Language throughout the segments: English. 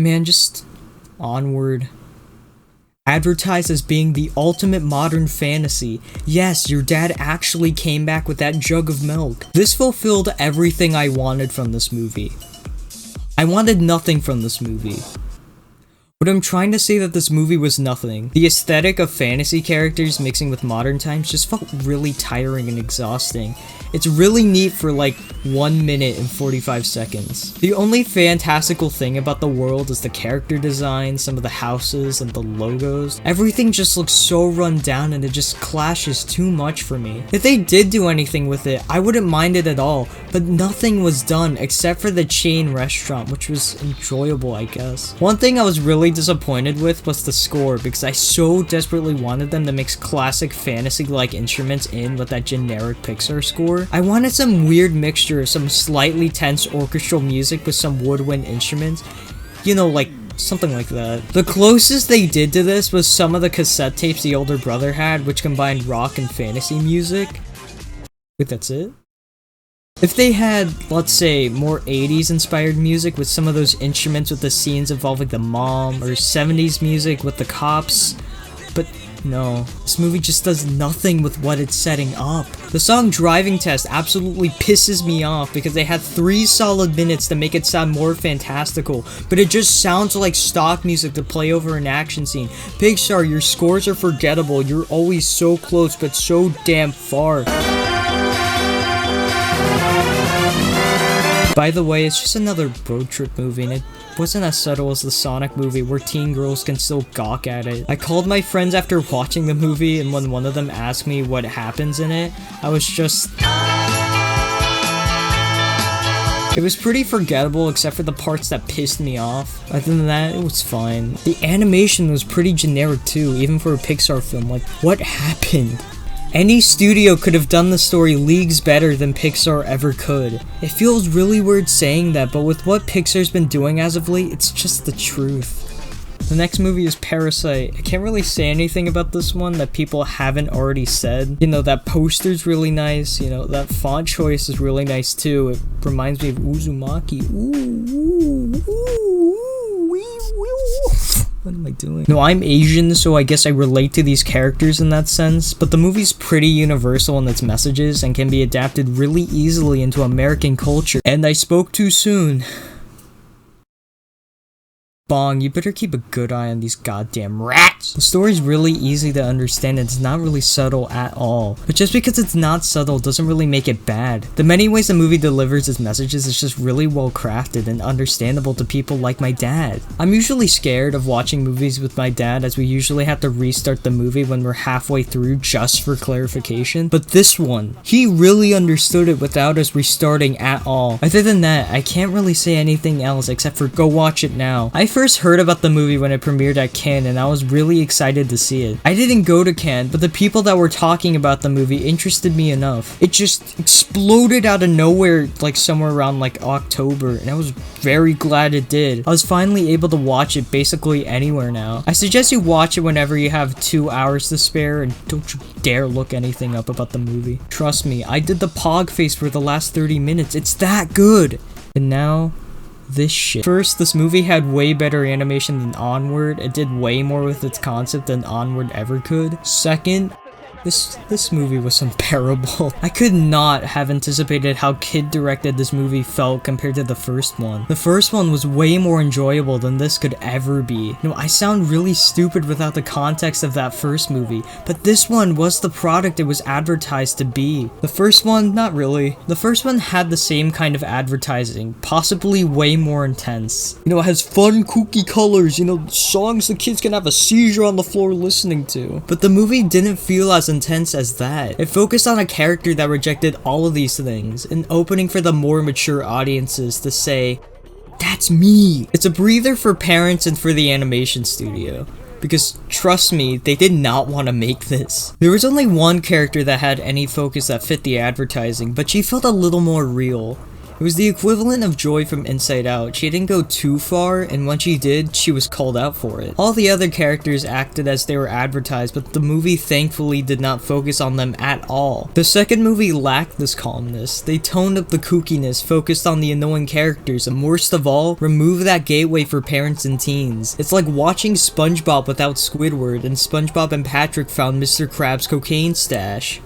man, just onward. Advertised as being the ultimate modern fantasy. Yes, your dad actually came back with that jug of milk. This fulfilled everything I wanted from this movie. I wanted nothing from this movie. But I'm trying to say that this movie was nothing. The aesthetic of fantasy characters mixing with modern times just felt really tiring and exhausting. It's really neat for like 1 minute and 45 seconds. The only fantastical thing about the world is the character design, some of the houses, and the logos. Everything just looks so run down and it just clashes too much for me. If they did do anything with it, I wouldn't mind it at all, but nothing was done except for the chain restaurant, which was enjoyable, I guess. One thing I was really disappointed with was the score, because I so desperately wanted them to mix classic fantasy-like instruments in with that generic Pixar score. I wanted some weird mixture of some slightly tense orchestral music with some woodwind instruments. You know, like something like that. The closest they did to this was some of the cassette tapes the older brother had, which combined rock and fantasy music. Wait, that's it? If they had, let's say, more 80s inspired music with some of those instruments with the scenes involving the mom, or 70s music with the cops, but no, this movie just does nothing with what it's setting up. The song Driving Test absolutely pisses me off because they had 3 solid minutes to make it sound more fantastical, but it just sounds like stock music to play over an action scene. Pixar, your scores are forgettable. You're always so close but so damn far. By the way, it's just another road trip movie, and it wasn't as subtle as the Sonic movie where teen girls can still gawk at it. I called my friends after watching the movie, and when one of them asked me what happens in it, I was just... It was pretty forgettable except for the parts that pissed me off. Other than that, it was fine. The animation was pretty generic too, even for a Pixar film. Like, what happened? Any studio could have done the story leagues better than Pixar ever could. It feels really weird saying that, but with what Pixar's been doing as of late, it's just the truth. The next movie is Parasite. I can't really say anything about this one that people haven't already said. You know, that poster's really nice, you know, that font choice is really nice too. It reminds me of Uzumaki. What am I doing? No, I'm Asian, so I guess I relate to these characters in that sense, but the movie's pretty universal in its messages and can be adapted really easily into American culture. And I spoke too soon. Bong, you better keep a good eye on these goddamn rats! The story's really easy to understand and it's not really subtle at all. But just because it's not subtle doesn't really make it bad. The many ways the movie delivers its messages is just really well crafted and understandable to people like my dad. I'm usually scared of watching movies with my dad as we usually have to restart the movie when we're halfway through just for clarification. But this one, he really understood it without us restarting at all. Other than that, I can't really say anything else except for go watch it now. I first heard about the movie when it premiered at Cannes and I was really excited to see it. I didn't go to Cannes, but the people that were talking about the movie interested me enough. It just exploded out of nowhere like somewhere around like October and I was very glad it did. I was finally able to watch it basically anywhere now. I suggest you watch it whenever you have 2 hours to spare and don't you dare look anything up about the movie. Trust me, I did the pog face for the last 30 minutes. It's that good. And now... this shit. First, this movie had way better animation than Onward. It did way more with its concept than Onward ever could. Second, this movie was unbearable. I could not have anticipated how kid-directed this movie felt compared to the first one. The first one was way more enjoyable than this could ever be. You know, I sound really stupid without the context of that first movie, but this one was the product it was advertised to be. The first one, not really. The first one had the same kind of advertising, possibly way more intense. You know, it has fun, kooky colors, you know, songs the kids can have a seizure on the floor listening to. But the movie didn't feel as intense as that. It focused on a character that rejected all of these things, an opening for the more mature audiences to say, that's me! It's a breather for parents and for the animation studio. Because, trust me, they did not want to make this. There was only one character that had any focus that fit the advertising, but she felt a little more real. It was the equivalent of Joy from Inside Out. She didn't go too far, and when she did, she was called out for it. All the other characters acted as they were advertised, but the movie thankfully did not focus on them at all. The second movie lacked this calmness. They toned up the kookiness, focused on the annoying characters, and worst of all, removed that gateway for parents and teens. It's like watching SpongeBob without Squidward, and SpongeBob and Patrick found Mr. Krabs' cocaine stash.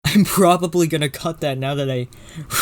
I'm probably gonna cut that now that I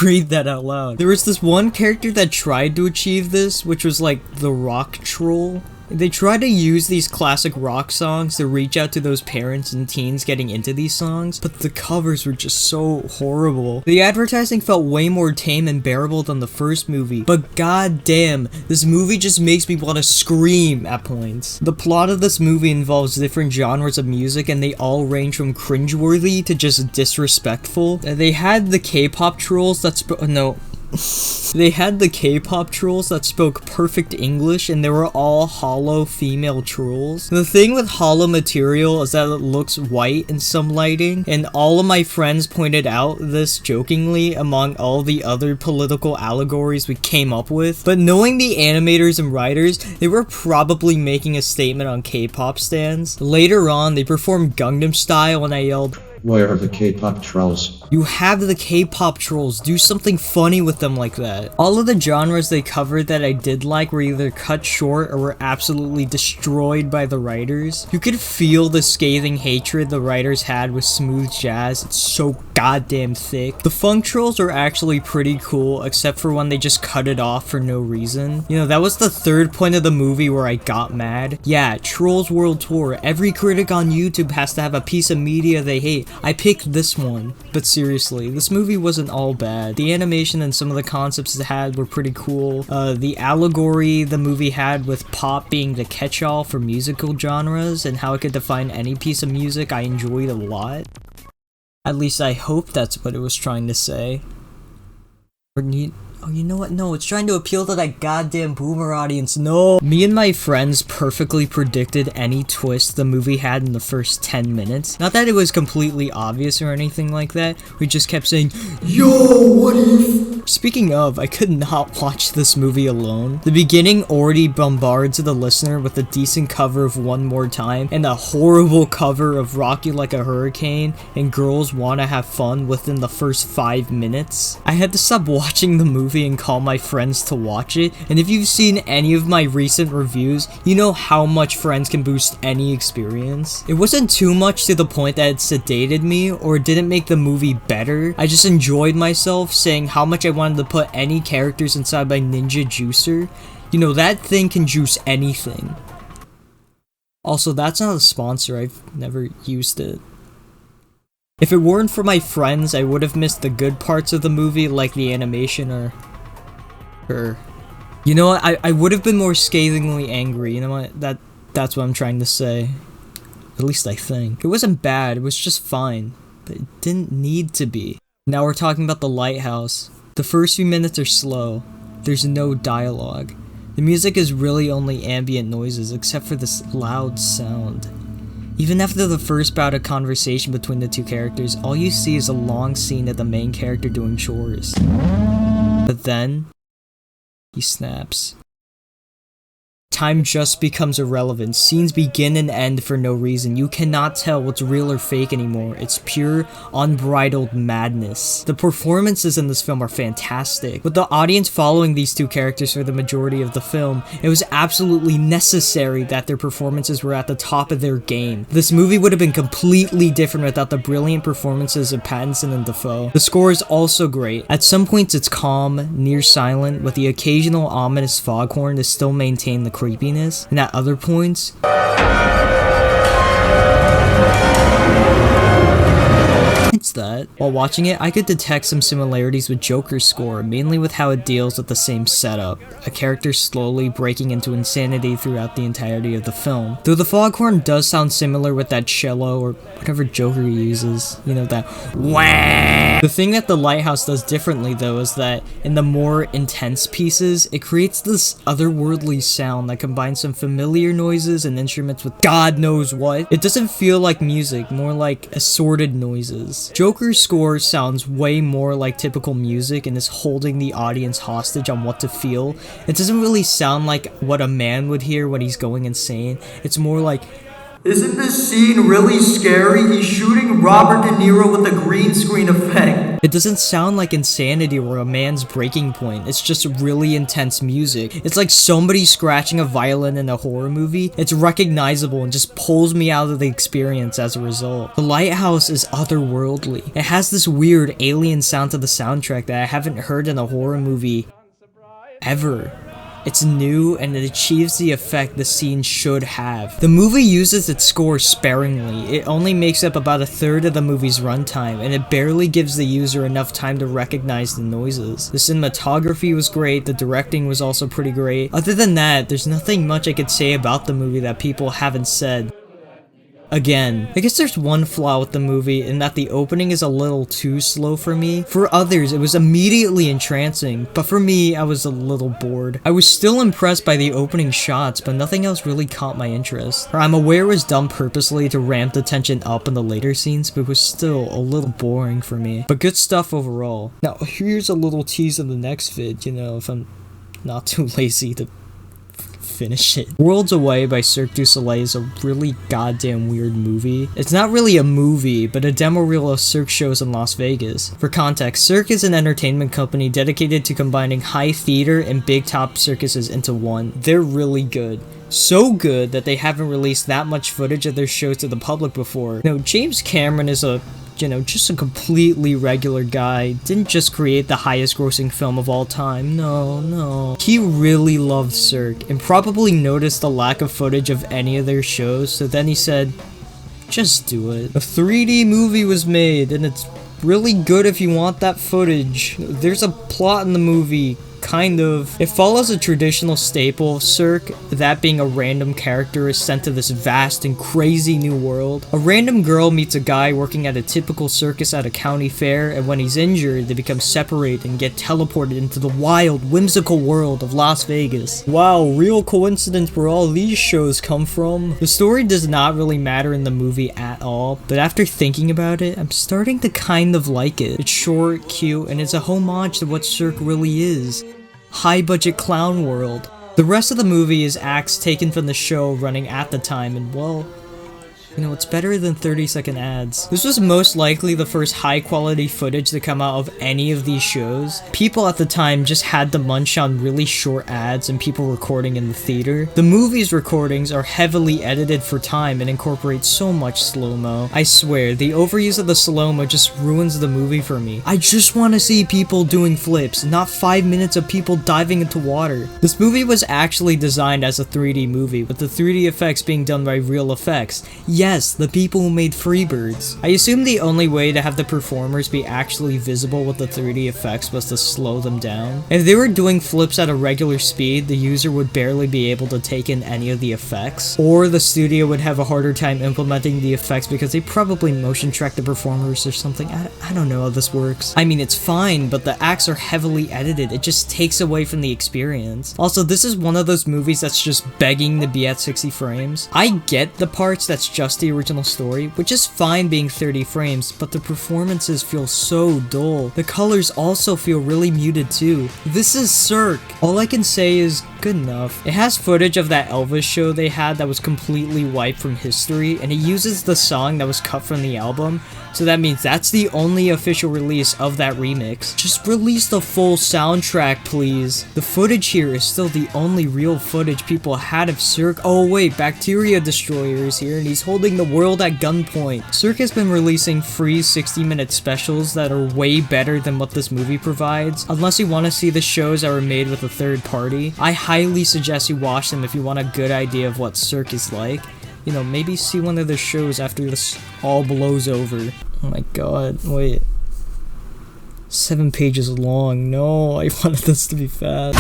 read that out loud. There was this one character that tried to achieve this, which was like the rock troll. They tried to use these classic rock songs to reach out to those parents and teens getting into these songs, but the covers were just so horrible. The advertising felt way more tame and bearable than the first movie, but goddamn, this movie just makes me want to scream at points. The plot of this movie involves different genres of music, and they all range from cringeworthy to just disrespectful. They had the K-pop trolls that They had the K-pop trolls that spoke perfect English, and they were all hollow female trolls. The thing with hollow material is that it looks white in some lighting, and all of my friends pointed out this jokingly among all the other political allegories we came up with. But knowing the animators and writers, they were probably making a statement on K-pop stans. Later on, they performed Gangnam Style, and I yelled, "Where are the K-pop trolls?" You have the K-pop trolls, do something funny with them like that. All of the genres they covered that I did like were either cut short or were absolutely destroyed by the writers. You could feel the scathing hatred the writers had with smooth jazz. It's so goddamn thick. The funk trolls are actually pretty cool, except for when they just cut it off for no reason. You know, that was the third point of the movie where I got mad. Yeah, Trolls World Tour. Every critic on YouTube has to have a piece of media they hate. I picked this one. But seriously, this movie wasn't all bad. The animation and some of the concepts it had were pretty cool. The allegory the movie had with pop being the catch-all for musical genres and how it could define any piece of music I enjoyed a lot. At least I hope that's what it was trying to say. Oh, you know what? No, it's trying to appeal to that goddamn boomer audience. No! Me and my friends perfectly predicted any twist the movie had in the first 10 minutes. Not that it was completely obvious or anything like that. We just kept saying, "Yo, what if?" Speaking of, I could not watch this movie alone. The beginning already bombards the listener with a decent cover of One More Time and a horrible cover of Rock You Like a Hurricane and Girls Wanna Have Fun within the first 5 minutes. I had to stop watching the movie and call my friends to watch it, and if you've seen any of my recent reviews, you know how much friends can boost any experience. It wasn't too much to the point that it sedated me or didn't make the movie better. I just enjoyed myself saying how much I wanted to put any characters inside my Ninja Juicer. You know, that thing can juice anything. Also, that's not a sponsor, I've never used it. If it weren't for my friends, I would have missed the good parts of the movie, like the animation or... You know what, I would have been more scathingly angry, you know what, that's what I'm trying to say. At least I think. It wasn't bad, it was just fine. But it didn't need to be. Now we're talking about The Lighthouse. The first few minutes are slow. There's no dialogue. The music is really only ambient noises, except for this loud sound. Even after the first bout of conversation between the two characters, all you see is a long scene of the main character doing chores. But then, he snaps. Time just becomes irrelevant. Scenes begin and end for no reason. You cannot tell what's real or fake anymore. It's pure, unbridled madness. The performances in this film are fantastic. With the audience following these two characters for the majority of the film, it was absolutely necessary that their performances were at the top of their game. This movie would have been completely different without the brilliant performances of Pattinson and Dafoe. The score is also great. At some points it's calm, near silent, with the occasional ominous foghorn to still maintain the creepiness, and at other points, it's that. While watching it, I could detect some similarities with Joker's score, mainly with how it deals with the same setup, a character slowly breaking into insanity throughout the entirety of the film. Though the foghorn does sound similar with that cello or whatever Joker uses, you know, that wah. The thing that The Lighthouse does differently though is that in the more intense pieces, it creates this otherworldly sound that combines some familiar noises and instruments with God knows what. It doesn't feel like music, more like assorted noises. Joker's score sounds way more like typical music and is holding the audience hostage on what to feel. It doesn't really sound like what a man would hear when he's going insane. It's more like, isn't this scene really scary? He's shooting Robert De Niro with a green screen effect. it doesn't sound like insanity or a man's breaking point. It's just really intense music. It's like somebody scratching a violin in a horror movie. It's recognizable and just pulls me out of the experience as a result. The Lighthouse is otherworldly. It has this weird alien sound to the soundtrack that I haven't heard in a horror movie ever. It's new and it achieves the effect the scene should have. The movie uses its score sparingly. It only makes up about a third of the movie's runtime, and it barely gives the user enough time to recognize the noises. The cinematography was great, the directing was also pretty great. Other than that, there's nothing much I could say about the movie that people haven't said. Again, I guess there's one flaw with the movie in that the opening is a little too slow for me. For others, it was immediately entrancing, but for me, I was a little bored. I was still impressed by the opening shots, but nothing else really caught my interest. I'm aware it was done purposely to ramp the tension up in the later scenes, but it was still a little boring for me. But good stuff overall. Now, here's a little tease of the next vid, you know, if I'm not too lazy to finish it. Worlds Away by Cirque du Soleil is a really goddamn weird movie. It's not really a movie, but a demo reel of Cirque shows in Las Vegas. For context, Cirque is an entertainment company dedicated to combining high theater and big top circuses into one. They're really good. So good that they haven't released that much footage of their shows to the public before. Now, James Cameron is just a completely regular guy. Didn't just create the highest grossing film of all time. No. He really loved Cirque and probably noticed the lack of footage of any of their shows, so then he said, just do it. A 3D movie was made and it's really good if you want that footage. There's a plot in the movie. Kind of. It follows a traditional staple of Cirque, that being a random character is sent to this vast and crazy new world. A random girl meets a guy working at a typical circus at a county fair, and when he's injured, they become separated and get teleported into the wild, whimsical world of Las Vegas. Wow, real coincidence where all these shows come from. The story does not really matter in the movie at all, but after thinking about it, I'm starting to kind of like it. It's short, cute, and it's a homage to what Cirque really is. High-budget clown world. The rest of the movie is acts taken from the show running at the time, and well, you know, it's better than 30-second ads. This was most likely the first high-quality footage to come out of any of these shows. People at the time just had to munch on really short ads and people recording in the theater. The movie's recordings are heavily edited for time and incorporate so much slow-mo. I swear, the overuse of the slow-mo just ruins the movie for me. I just want to see people doing flips, not 5 minutes of people diving into water. This movie was actually designed as a 3D movie, with the 3D effects being done by real effects. Yes, the people who made Freebirds. I assume the only way to have the performers be actually visible with the 3D effects was to slow them down. If they were doing flips at a regular speed, the user would barely be able to take in any of the effects. Or the studio would have a harder time implementing the effects because they probably motion track the performers or something. I don't know how this works. I mean, it's fine, but the acts are heavily edited. It just takes away from the experience. Also, this is one of those movies that's just begging to be at 60 frames. I get the parts that's just the original story, which is fine being 30 frames, but the performances feel so dull. The colors also feel really muted too. This is Cirque. All I can say is good enough. It has footage of that Elvis show they had that was completely wiped from history, and it uses the song that was cut from the album, so that means that's the only official release of that remix. Just release the full soundtrack, please. The footage here is still the only real footage people had of Cirque. Oh wait, Bacteria Destroyer is here and he's holding the world at gunpoint. Cirque has been releasing free 60-minute specials that are way better than what this movie provides. Unless you want to see the shows that were made with a third party, I highly suggest you watch them if you want a good idea of what Cirque is like. You know, maybe see one of the shows after this all blows over. Oh my god, wait. 7 pages long. No, I wanted this to be fast.